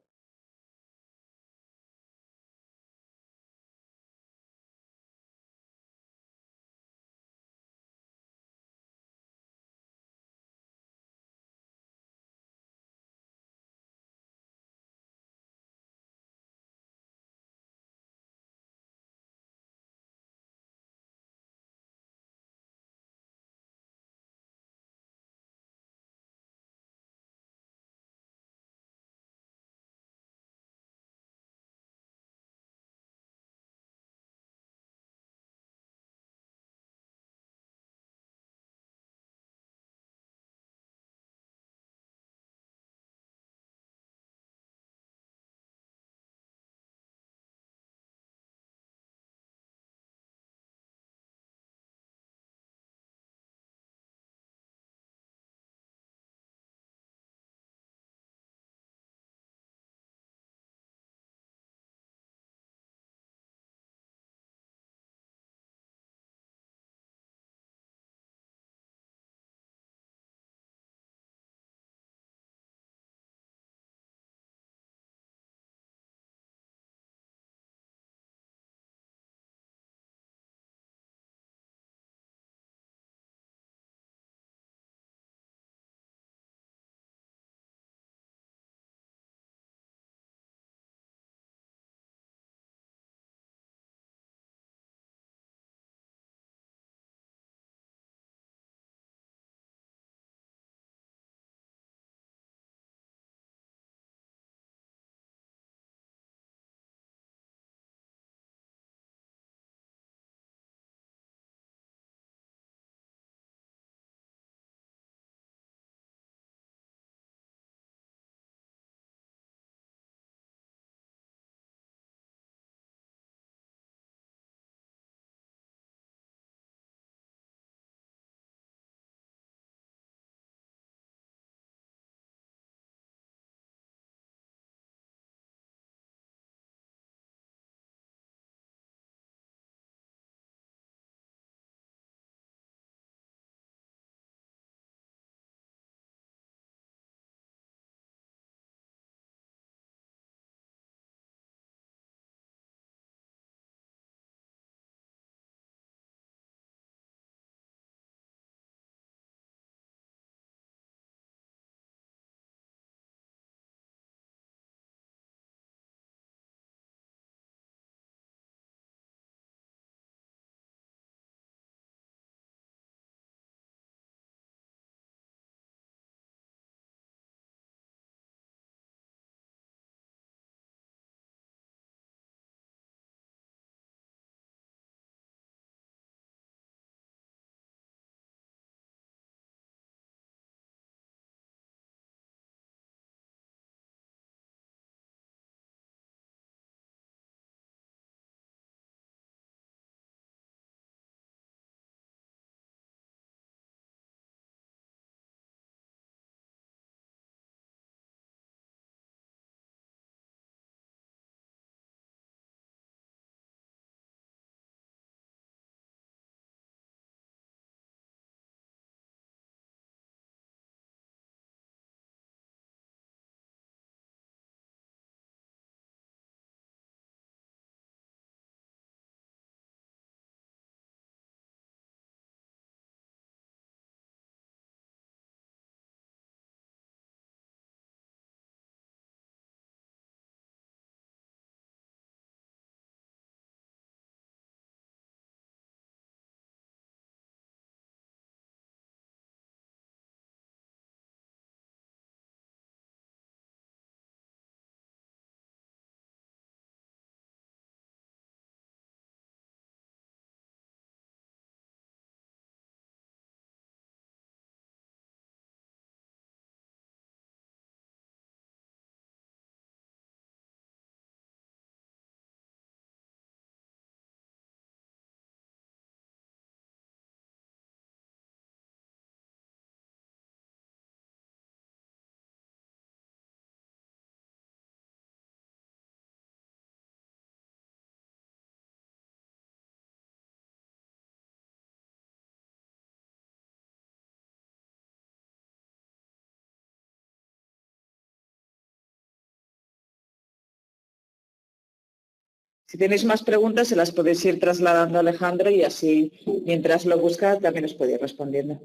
Si tenéis más preguntas, se las podéis ir trasladando a Alejandro y así, mientras lo busca, también os podéis ir respondiendo.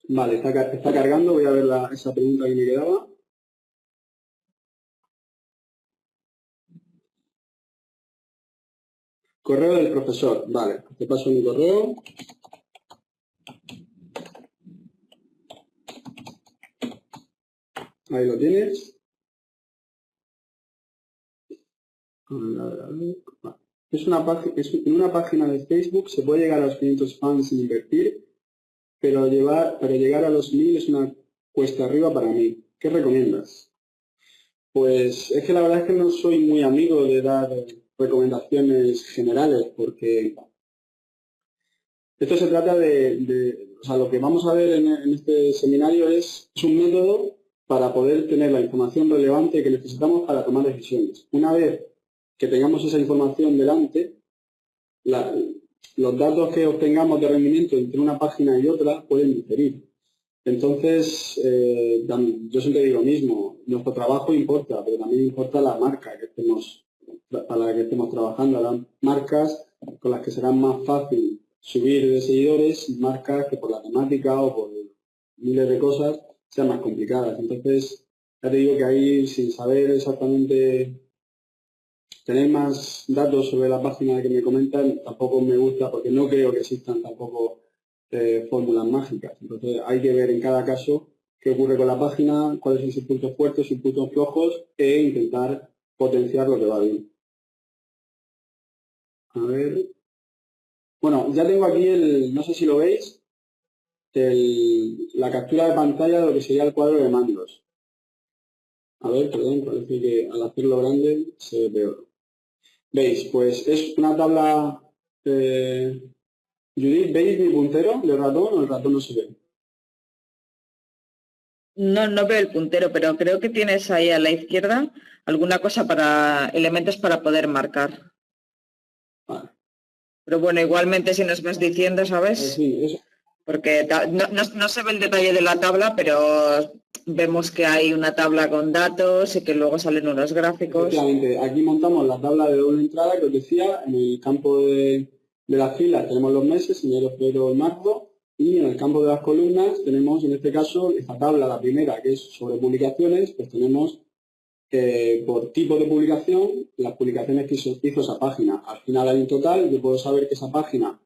Vale, está cargando. Voy a ver esa pregunta que me quedaba. Correo del profesor. Vale, te paso mi correo. Ahí lo tienes. En una página de Facebook se puede llegar a los 500 fans sin invertir, pero llegar a los 1000 es una cuesta arriba para mí. ¿Qué recomiendas? Pues es que la verdad es que no soy muy amigo de dar recomendaciones generales, porque esto se trata o sea, lo que vamos a ver en este seminario es un método para poder tener la información relevante que necesitamos para tomar decisiones. Una vez que tengamos esa información delante, los datos que obtengamos de rendimiento entre una página y otra pueden diferir. Entonces, yo siempre digo lo mismo, nuestro trabajo importa, pero también importa la marca para la que estemos trabajando, las marcas con las que será más fácil subir de seguidores y marcas que por la temática o por miles de cosas sean más complicadas. Entonces, ya te digo que ahí, sin saber exactamente, tener más datos sobre la página que me comentan, tampoco me gusta, porque no creo que existan tampoco fórmulas mágicas. Entonces hay que ver en cada caso qué ocurre con la página, cuáles son sus puntos fuertes, sus puntos flojos e intentar potenciar lo que va bien. A ver. Bueno, ya tengo aquí no sé si lo veis, la captura de pantalla de lo que sería el cuadro de mandos. A ver, perdón, parece que al hacerlo grande se ve peor. ¿Veis? Pues es una tabla... Judith, ¿veis mi puntero del ratón o el ratón no se ve? No veo el puntero, pero creo que tienes ahí a la izquierda alguna cosa elementos para poder marcar. Vale. Pero bueno, igualmente si nos vas diciendo, ¿sabes? Sí, eso. Porque no se ve el detalle de la tabla, pero vemos que hay una tabla con datos y que luego salen unos gráficos. Efectivamente, aquí montamos la tabla de doble entrada que os decía. En el campo de las filas tenemos los meses, enero, febrero y marzo, y en el campo de las columnas tenemos, en este caso, esta tabla, la primera, que es sobre publicaciones, pues tenemos por tipo de publicación las publicaciones que hizo esa página. Al final hay un total, yo puedo saber que esa página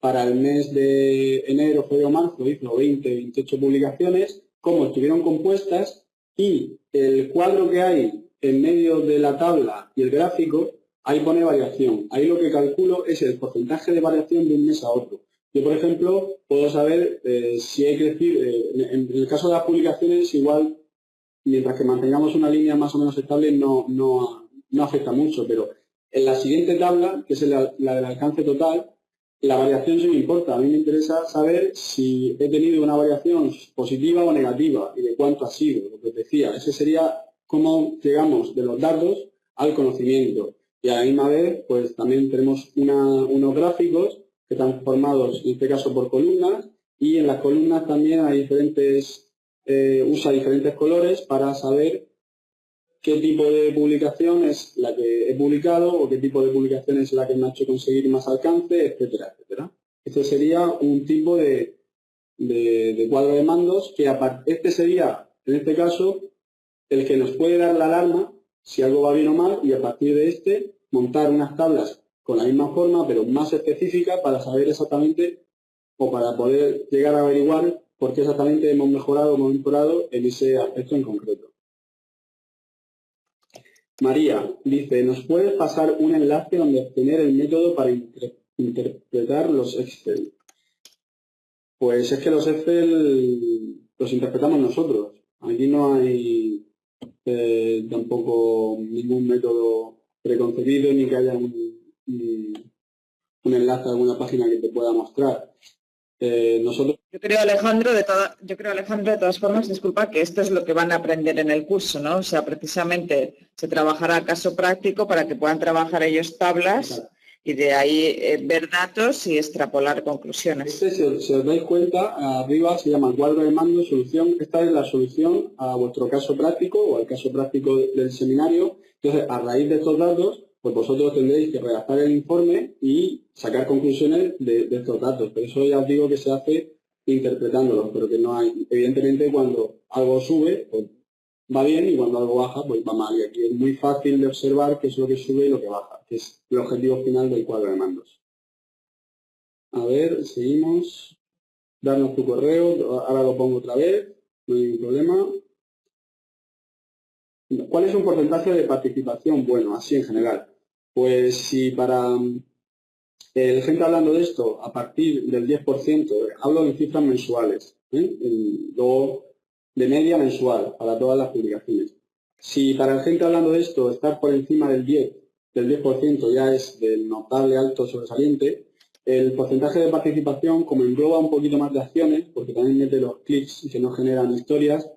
para el mes de enero, febrero, marzo hizo 20, 28 publicaciones, cómo estuvieron compuestas y el cuadro que hay en medio de la tabla y el gráfico, ahí pone variación. Ahí lo que calculo es el porcentaje de variación de un mes a otro. Yo, por ejemplo, puedo saber si hay crecido, en el caso de las publicaciones, igual, mientras que mantengamos una línea más o menos estable, no afecta mucho, pero en la siguiente tabla, que es la del alcance total, la variación sí me importa. A mí me interesa saber si he tenido una variación positiva o negativa y de cuánto ha sido, lo que os decía. Ese sería cómo llegamos de los datos al conocimiento. Y a la misma vez, pues también tenemos unos gráficos que están formados, en este caso, por columnas, y en las columnas también hay usa diferentes colores para saber qué tipo de publicación es la que he publicado o qué tipo de publicación es la que me ha hecho conseguir más alcance, etcétera, etcétera. Este sería un tipo de cuadro de mandos que este sería, en este caso, el que nos puede dar la alarma si algo va bien o mal y a partir de este montar unas tablas con la misma forma pero más específicas para saber exactamente o para poder llegar a averiguar por qué exactamente hemos mejorado o hemos mejorado en ese aspecto en concreto. María dice, ¿nos puedes pasar un enlace donde obtener el método para interpretar los Excel? Pues es que los Excel los interpretamos nosotros. Aquí no hay tampoco ningún método preconcebido ni que haya un enlace a alguna página que te pueda mostrar. Nosotros... Yo creo, Alejandro, de todas formas, disculpa, que esto es lo que van a aprender en el curso, ¿no? O sea, precisamente se trabajará caso práctico para que puedan trabajar ellos tablas. Exacto. Y de ahí ver datos y extrapolar conclusiones. Si os dais cuenta, arriba se llama cuadro de mando, solución. Esta es la solución a vuestro caso práctico o al caso práctico del seminario. Entonces, a raíz de estos datos, pues vosotros tendréis que redactar el informe y sacar conclusiones de estos datos. Pero eso ya os digo que se hace interpretándolos, pero que no hay. Evidentemente, cuando algo sube, pues va bien, y cuando algo baja, pues va mal. Y aquí es muy fácil de observar qué es lo que sube y lo que baja, que es el objetivo final del cuadro de mandos. A ver, seguimos. Darnos tu correo, ahora lo pongo otra vez, no hay ningún problema. ¿Cuál es un porcentaje de participación? Bueno, así en general. Pues si para gente hablando de esto, a partir del 10%, hablo en cifras mensuales, luego de media mensual para todas las publicaciones. Si para gente hablando de esto, estar por encima del 10% ya es del notable, alto, sobresaliente, el porcentaje de participación, como engloba un poquito más de acciones, porque también mete los clics que no generan historias,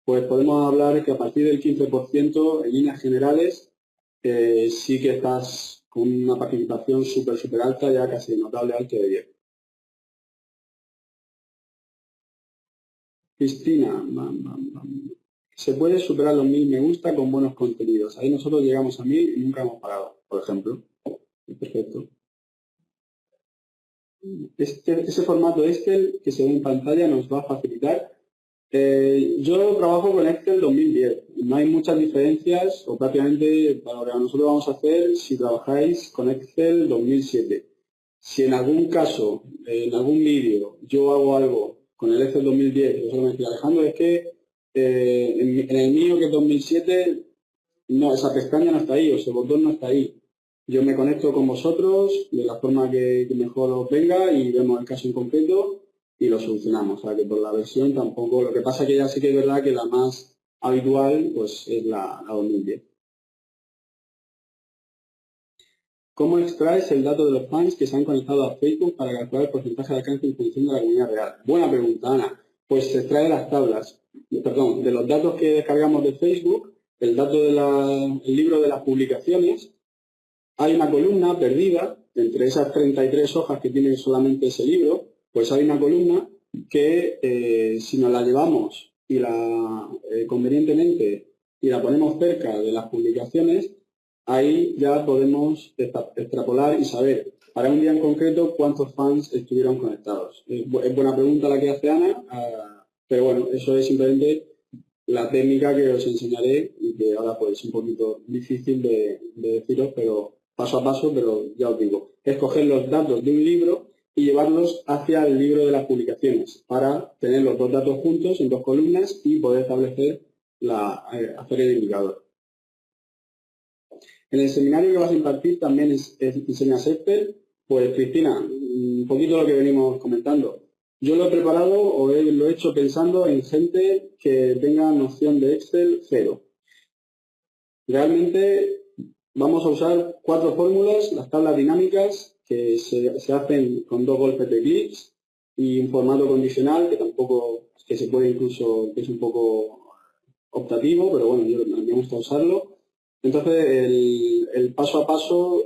pues podemos hablar que a partir del 15%, en líneas generales, sí que estás con una participación súper alta, ya casi notable alto de 10. Cristina, se puede superar los 1000 me gusta con buenos contenidos. Ahí nosotros llegamos a 1000 y nunca hemos parado, por ejemplo. Perfecto. Ese formato Excel que se ve en pantalla nos va a facilitar. Yo trabajo con Excel 2010. No hay muchas diferencias, o prácticamente para lo que nosotros vamos a hacer si trabajáis con Excel 2007. Si en algún caso, en algún vídeo, yo hago algo con el Excel 2010, y vosotros me decís, Alejandro, es que en el mío que es 2007, no, esa pestaña no está ahí, o ese botón no está ahí. Yo me conecto con vosotros de la forma que mejor os venga y vemos el caso en concreto y lo solucionamos. O sea, que por la versión tampoco. Lo que pasa que ya sí que es verdad que la más habitual pues es la 2010. ¿Cómo extraes el dato de los fans que se han conectado a Facebook para calcular el porcentaje de alcance en función de la comunidad real? Buena pregunta, Ana. Pues se extrae de las tablas, perdón, de los datos que descargamos de Facebook, el dato del libro de las publicaciones. Hay una columna perdida, entre esas 33 hojas que tiene solamente ese libro, pues hay una columna que si nos la llevamos y convenientemente y la ponemos cerca de las publicaciones, ahí ya podemos extrapolar y saber para un día en concreto cuántos fans estuvieron conectados. Es buena pregunta la que hace Ana, pero bueno, eso es simplemente la técnica que os enseñaré y que ahora pues es un poquito difícil de deciros, pero paso a paso, pero ya os digo, es coger los datos de un libro y llevarlos hacia el libro de las publicaciones para tener los dos datos juntos en dos columnas y poder establecer hacer el indicador. En el seminario que vas a impartir también enseñas Excel. Pues Cristina, un poquito lo que venimos comentando. Yo lo he preparado o lo he hecho pensando en gente que tenga noción de Excel cero. Realmente vamos a usar 4 fórmulas, las tablas dinámicas, que se hacen con 2 golpes de clics y un formato condicional que tampoco, que se puede incluso, que es un poco optativo, pero bueno, me gusta usarlo. Entonces, el paso a paso,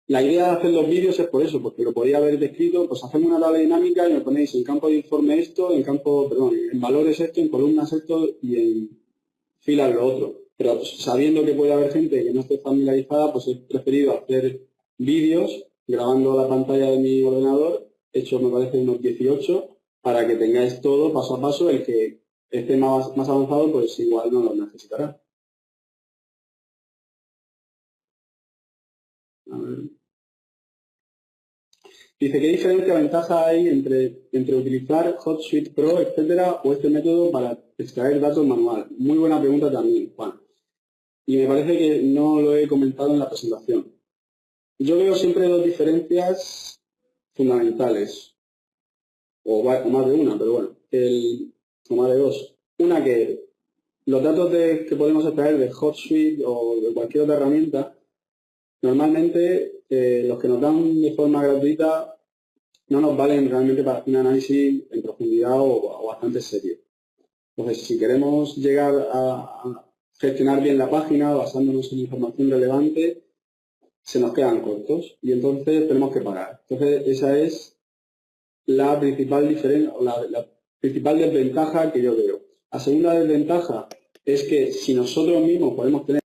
la idea de hacer los vídeos es por eso, porque lo podía haber descrito, pues hacemos una tabla dinámica y me ponéis en campo de informe esto, en valores esto, en columnas esto y en filas lo otro. Pero sabiendo que puede haber gente que no esté familiarizada, pues he preferido hacer vídeos grabando la pantalla de mi ordenador, hecho me parece unos 18, para que tengáis todo paso a paso. El que esté más avanzado, pues igual no lo necesitará. A ver. Dice, ¿qué diferencia o ventaja hay entre utilizar HotSuite Pro, etcétera, o este método para extraer datos manual? Muy buena pregunta también, Juan. Y me parece que no lo he comentado en la presentación. Yo veo siempre 2 diferencias fundamentales, o más de una, pero bueno, o más de 2. Una que los datos que podemos extraer de HotSuite o de cualquier otra herramienta, normalmente los que nos dan de forma gratuita no nos valen realmente para hacer un análisis en profundidad o bastante serio. Entonces, si queremos llegar a gestionar bien la página basándonos en información relevante, se nos quedan cortos y entonces tenemos que pagar. Entonces, esa es la principal diferencia, la principal desventaja que yo veo. La segunda desventaja es que si nosotros mismos podemos tener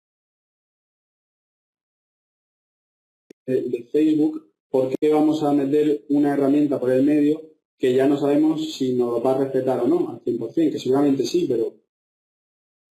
de Facebook, ¿por qué vamos a meter una herramienta por el medio que ya no sabemos si nos va a respetar o no al 100%? Que seguramente sí, pero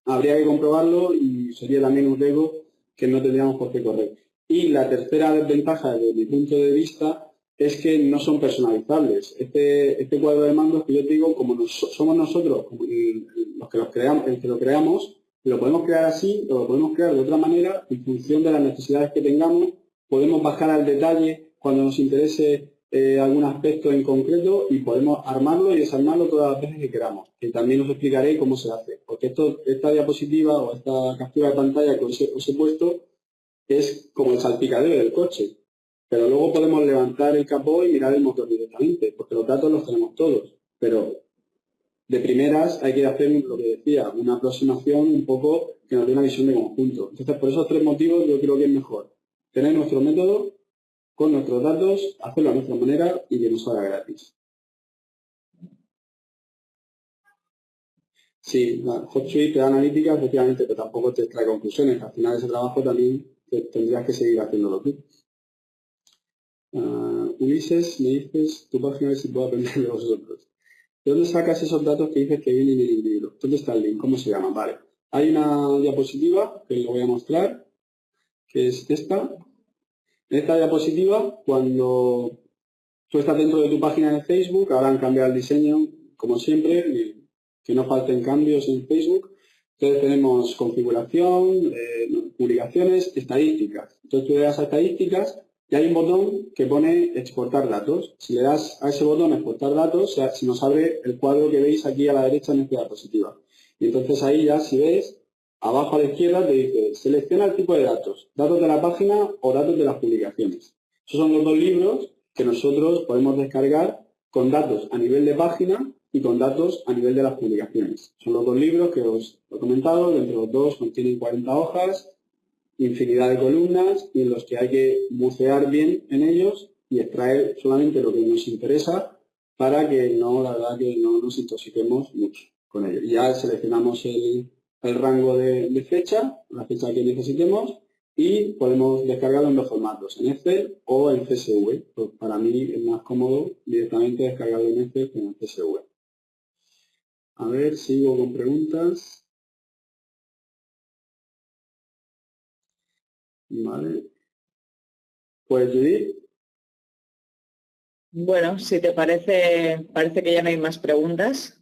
habría que comprobarlo y sería también un riesgo que no tendríamos por qué correr. Y la tercera desventaja, desde mi punto de vista, es que no son personalizables. Este cuadro de mandos que yo te digo, como somos nosotros como los que el que lo creamos, lo podemos crear así o lo podemos crear de otra manera en función de las necesidades que tengamos. Podemos bajar al detalle cuando nos interese algún aspecto en concreto y podemos armarlo y desarmarlo todas las veces que queramos. Que también os explicaré cómo se hace. Porque esta diapositiva o esta captura de pantalla que os he puesto es como el salpicadero del coche. Pero luego podemos levantar el capó y mirar el motor directamente, porque los datos los tenemos todos. Pero de primeras hay que hacer lo que decía, una aproximación un poco que nos dé una visión de conjunto. Entonces, por esos tres motivos yo creo que es mejor tener nuestro método con nuestros datos, hacerlo a nuestra manera y que nos haga gratis. Sí, la HotSuite te da analítica, efectivamente, pero tampoco te trae conclusiones. Al final ese trabajo también tendrías que seguir haciéndolo tú. Ulises, me dices, tu página a ver si puedo aprender de vosotros. ¿De dónde sacas esos datos que dices que vienen en el libro? ¿Dónde está el link? ¿Cómo se llama? Vale. Hay una diapositiva que lo voy a mostrar, que es esta. En esta diapositiva, cuando tú estás dentro de tu página de Facebook, ahora han cambiado el diseño, como siempre, que no falten cambios en Facebook. Entonces tenemos configuración, publicaciones, estadísticas. Entonces tú le das a estadísticas y hay un botón que pone exportar datos. Si le das a ese botón exportar datos, se nos abre el cuadro que veis aquí a la derecha en esta diapositiva. Y entonces ahí ya, si ves, abajo a la izquierda te dice selecciona el tipo de datos, datos de la página o datos de las publicaciones. Esos son los dos libros que nosotros podemos descargar con datos a nivel de página y con datos a nivel de las publicaciones. Son los dos libros que os he comentado, entre los dos contienen 40 hojas, infinidad de columnas y en los que hay que bucear bien en ellos y extraer solamente lo que nos interesa para que no, la verdad, que no nos intoxiquemos mucho con ello. Ya seleccionamos el rango de fecha, la fecha que necesitemos y podemos descargarlo en dos formatos, en Excel o en CSV. Pues para mí es más cómodo directamente descargarlo en Excel que en CSV. A ver, sigo con preguntas. Vale. Pues Judith. Bueno, si te parece que ya no hay más preguntas.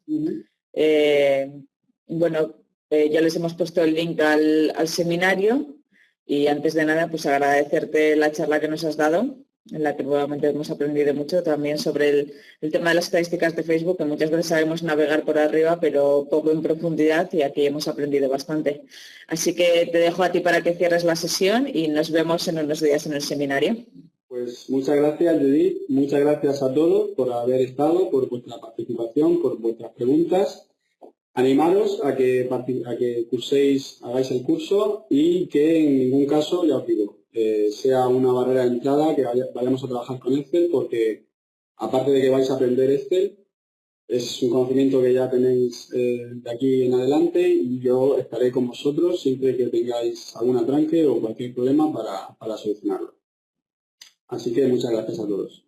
Bueno, ya les hemos puesto el link al seminario y antes de nada, pues agradecerte la charla que nos has dado, en la que nuevamente hemos aprendido mucho también sobre el tema de las estadísticas de Facebook, que muchas veces sabemos navegar por arriba, pero poco en profundidad, y aquí hemos aprendido bastante. Así que te dejo a ti para que cierres la sesión y nos vemos en unos días en el seminario. Pues muchas gracias, Judith. Muchas gracias a todos por haber estado, por vuestra participación, por vuestras preguntas. Animaros a que curséis, hagáis el curso y que en ningún caso, ya os digo, sea una barrera de entrada, que vayamos a trabajar con Excel, porque aparte de que vais a aprender Excel, es un conocimiento que ya tenéis de aquí en adelante y yo estaré con vosotros siempre que tengáis algún atranque o cualquier problema para solucionarlo. Así que muchas gracias a todos.